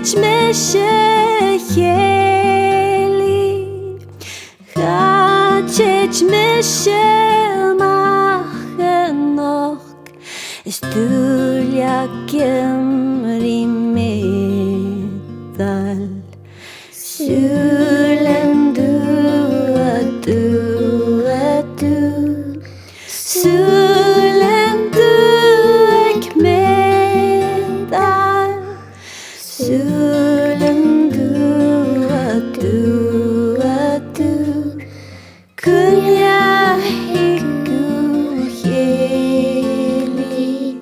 Hatich me sheheli Hatich me shelmachenok Stulja kemri medal Sulen du Sulen du ek medal Sulen du Kulja hiku heli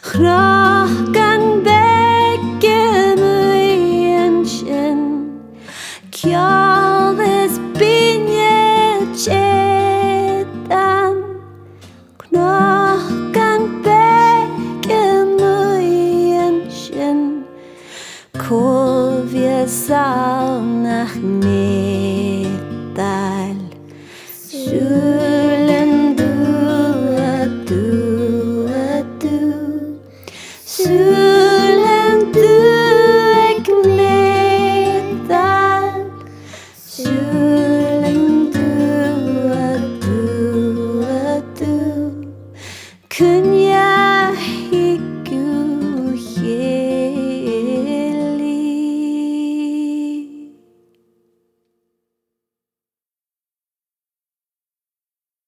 Krokkan begge møyenskjen Kjales binje tjetan Krokkan begge møyenskjen Kovje savnach medal